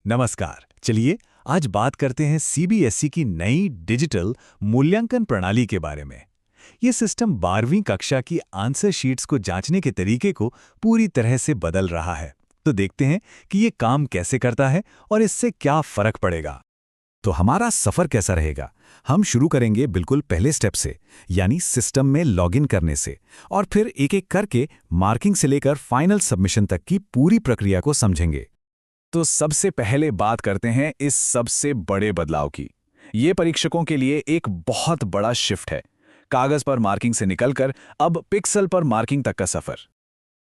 नमस्कार। चलिए आज बात करते हैं सीबीएसई की नई डिजिटल मूल्यांकन प्रणाली के बारे में। ये सिस्टम 12वीं कक्षा की आंसर शीट्स को जांचने के तरीके को पूरी तरह से बदल रहा है। तो देखते हैं कि ये काम कैसे करता है और इससे क्या फर्क पड़ेगा। तो हमारा सफर कैसा रहेगा? हम शुरू करेंगे बिल्कुल पहले स्टेप से, यानी सिस्टम में लॉगिन करने से, और फिर एक एक करके मार्किंग से लेकर फाइनल सबमिशन तक की पूरी प्रक्रिया को समझेंगे। तो सबसे पहले बात करते हैं इस सबसे बड़े बदलाव की। ये परीक्षकों के लिए एक बहुत बड़ा शिफ्ट है। कागज पर मार्किंग से निकलकर अब पिक्सल पर मार्किंग तक का सफर।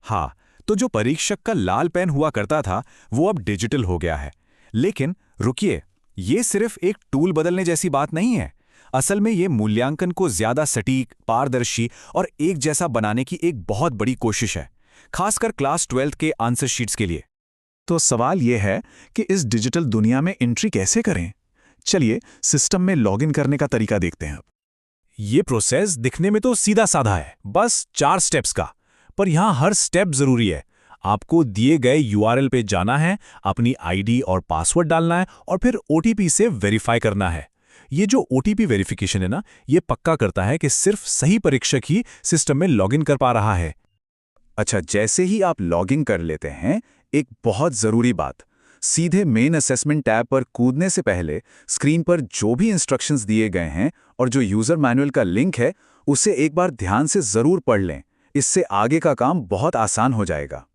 हाँ, तो जो परीक्षक का लाल पेन हुआ करता था वो अब डिजिटल हो गया है। लेकिन रुकिए, ये सिर्फ एक टूल बदलने जैसी बात नहीं है। असल में ये मूल्यांकन को ज्यादा सटीक, पारदर्शी और एक जैसा बनाने की एक बहुत बड़ी कोशिश है, खासकर क्लास 12 के आंसर शीट्स के लिए। तो सवाल यह है कि इस डिजिटल दुनिया में एंट्री कैसे करें? चलिए सिस्टम में लॉगिन करने का तरीका देखते हैं। ये प्रोसेस दिखने में तो सीधा साधा है, बस 4 स्टेप्स का। पर यहाँ हर स्टेप जरूरी है। आपको दिए गए यूआरएल पे जाना है, अपनी आईडी और पासवर्ड डालना है और फिर ओटीपी से वेरीफाई करना है। ये जो ओटीपी वेरिफिकेशन है ना, ये पक्का करता है कि सिर्फ सही परीक्षक ही सिस्टम में लॉगिन कर पा रहा है। अच्छा, जैसे ही आप लॉगिन कर लेते हैं, एक बहुत ज़रूरी बात, सीधे मेन असेसमेंट टैब पर कूदने से पहले स्क्रीन पर जो भी इंस्ट्रक्शंस दिए गए हैं और जो यूज़र मैनुअल का लिंक है, उसे एक बार ध्यान से ज़रूर पढ़ लें। इससे आगे का काम बहुत आसान हो जाएगा।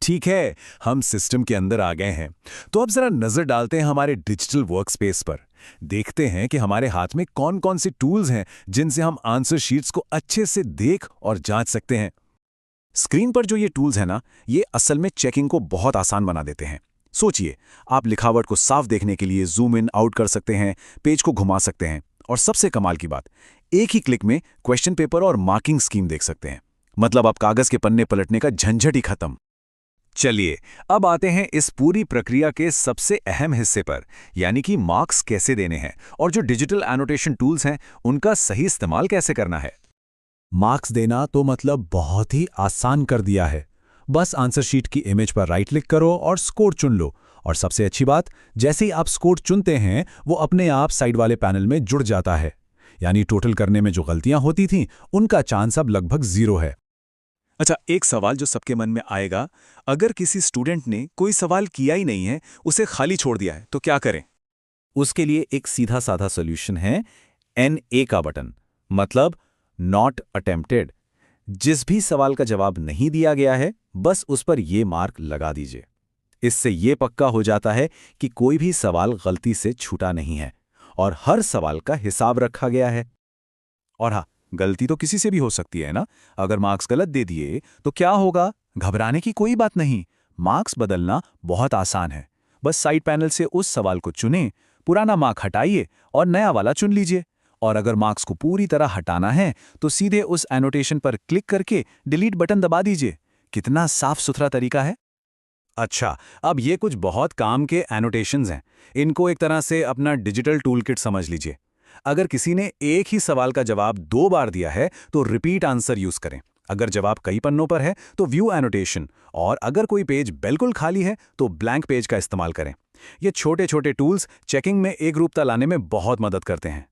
ठीक है, हम सिस्टम के अंदर आ गए हैं। तो अब ज़रा नज़र डालते हैं हमारे डिजिटल वर्कस्पेस पर। देखते हैं कि हमारे हाथ में कौन कौन से टूल्स हैं जिनसे हम आंसर शीट्स को अच्छे से देख और जांच सकते हैं। स्क्रीन पर जो ये टूल्स हैं ना, ये असल में चेकिंग को बहुत आसान बना देते हैं। सोचिए, आप लिखावट को साफ देखने के लिए जूम इन आउट कर सकते हैं, पेज को घुमा सकते हैं, और सबसे कमाल की बात, एक ही क्लिक में क्वेश्चन पेपर और मार्किंग स्कीम देख सकते हैं। मतलब अब कागज के पन्ने पलटने का झंझट ही खत्म। चलिए अब आते हैं इस पूरी प्रक्रिया के सबसे अहम हिस्से पर, यानी कि मार्क्स कैसे देने हैं और जो डिजिटल एनोटेशन टूल्स हैं उनका सही इस्तेमाल कैसे करना है। मार्क्स देना तो मतलब बहुत ही आसान कर दिया है। बस आंसर शीट की इमेज पर राइट क्लिक करो और स्कोर चुन लो। और सबसे अच्छी बात, जैसे ही आप स्कोर चुनते हैं वो अपने आप साइड वाले पैनल में जुड़ जाता है। यानी टोटल करने में जो गलतियां होती थीं उनका चांस अब लगभग 0 है। अच्छा, एक सवाल जो सबके मन में आएगा, अगर किसी स्टूडेंट ने कोई सवाल किया ही नहीं है, उसे खाली छोड़ दिया है, तो क्या करें? उसके लिए एक सीधा साधा सोल्यूशन है, NA का बटन, मतलब नॉट अटेम्प्टेड। जिस भी सवाल का जवाब नहीं दिया गया है, बस उस पर ये मार्क लगा दीजिए। इससे ये पक्का हो जाता है कि कोई भी सवाल गलती से छूटा नहीं है और हर सवाल का हिसाब रखा गया है। और हाँ, गलती तो किसी से भी हो सकती है ना। अगर मार्क्स गलत दे दिए तो क्या होगा? घबराने की कोई बात नहीं। मार्क्स बदलना बहुत आसान है। बस साइड पैनल से उस सवाल को चुनें, पुराना मार्क हटाइए और नया वाला चुन लीजिए। और अगर मार्क्स को पूरी तरह हटाना है तो सीधे उस एनोटेशन पर क्लिक करके डिलीट बटन दबा दीजिए। कितना साफ सुथरा तरीका है। अच्छा, अब ये कुछ बहुत काम के एनोटेशंस हैं। इनको एक तरह से अपना डिजिटल टूलकिट समझ लीजिए। अगर किसी ने एक ही सवाल का जवाब 2 बार दिया है तो रिपीट आंसर यूज करें। अगर जवाब कई पन्नों पर है तो व्यू एनोटेशन, और अगर कोई पेज बिल्कुल खाली है तो ब्लैंक पेज का इस्तेमाल करें। ये छोटे छोटे टूल्स चेकिंग में एकरूपता लाने में बहुत मदद करते हैं।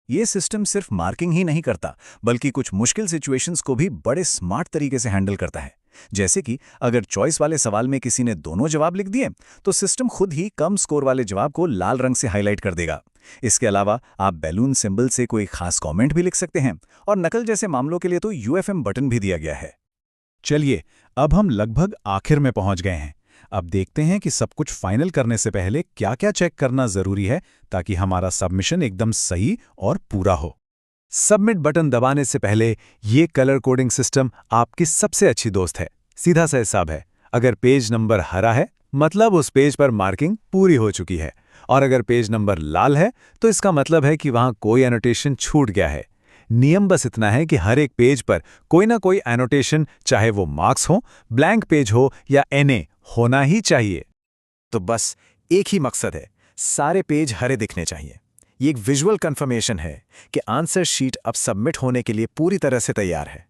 ये सिस्टम सिर्फ मार्किंग ही नहीं करता, बल्कि कुछ मुश्किल सिचुएशंस को भी बड़े स्मार्ट तरीके से हैंडल करता है। जैसे कि अगर चॉइस वाले सवाल में किसी ने दोनों जवाब लिख दिए तो सिस्टम खुद ही कम स्कोर वाले जवाब को लाल रंग से हाईलाइट कर देगा। इसके अलावा आप बैलून सिंबल से कोई खास कमेंट भी लिख सकते हैं, और नकल जैसे मामलों के लिए तो UFM बटन भी दिया गया है। चलिए, अब हम लगभग आखिर में पहुंच गए हैं। अब देखते हैं कि सब कुछ फाइनल करने से पहले क्या-क्या चेक करना जरूरी है ताकि हमारा सबमिशन एकदम सही और पूरा हो। सबमिट बटन दबाने से पहले ये कलर कोडिंग सिस्टम आपकी सबसे अच्छी दोस्त है। सीधा सा हिसाब है। अगर पेज नंबर हरा है मतलब उस पेज पर मार्किंग पूरी हो चुकी है, और अगर पेज नंबर लाल है तो इसका मतलब है कि वहां कोई एनोटेशन छूट गया है। नियम बस इतना है कि हर एक पेज पर कोई ना कोई एनोटेशन, चाहे वो मार्क्स हो, ब्लैंक पेज हो या NA, होना ही चाहिए। तो बस एक ही मकसद है, सारे पेज हरे दिखने चाहिए। ये एक विजुअल कंफर्मेशन है कि आंसर शीट अब सबमिट होने के लिए पूरी तरह से तैयार है।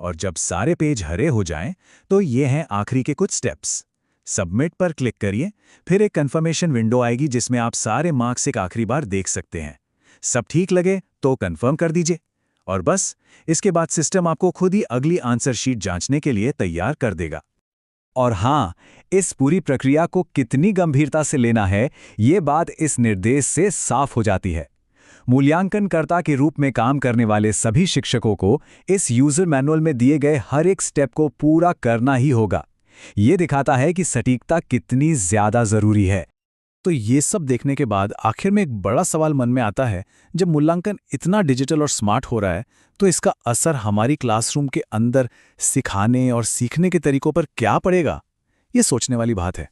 और जब सारे पेज हरे हो जाएं, तो ये हैं आखिरी के कुछ स्टेप्स। सबमिट पर क्लिक करिए, फिर एक कंफर्मेशन विंडो आएगी जिसमें आप सारे मार्क्स एक आखिरी बार देख सकते हैं। सब ठीक लगे तो कंफर्म कर दीजिए और बस इसके बाद सिस्टम आपको खुद ही अगली आंसर शीट जांचने के लिए तैयार कर देगा। और हाँ, इस पूरी प्रक्रिया को कितनी गंभीरता से लेना है, ये बात इस निर्देश से साफ हो जाती है। मूल्यांकनकर्ता के रूप में काम करने वाले सभी शिक्षकों को इस यूजर मैनुअल में दिए गए हर एक स्टेप को पूरा करना ही होगा। ये दिखाता है कि सटीकता कितनी ज्यादा जरूरी है। तो ये सब देखने के बाद आखिर में एक बड़ा सवाल मन में आता है, जब मूल्यांकन इतना डिजिटल और स्मार्ट हो रहा है, तो इसका असर हमारी क्लासरूम के अंदर सिखाने और सीखने के तरीकों पर क्या पड़ेगा? ये सोचने वाली बात है।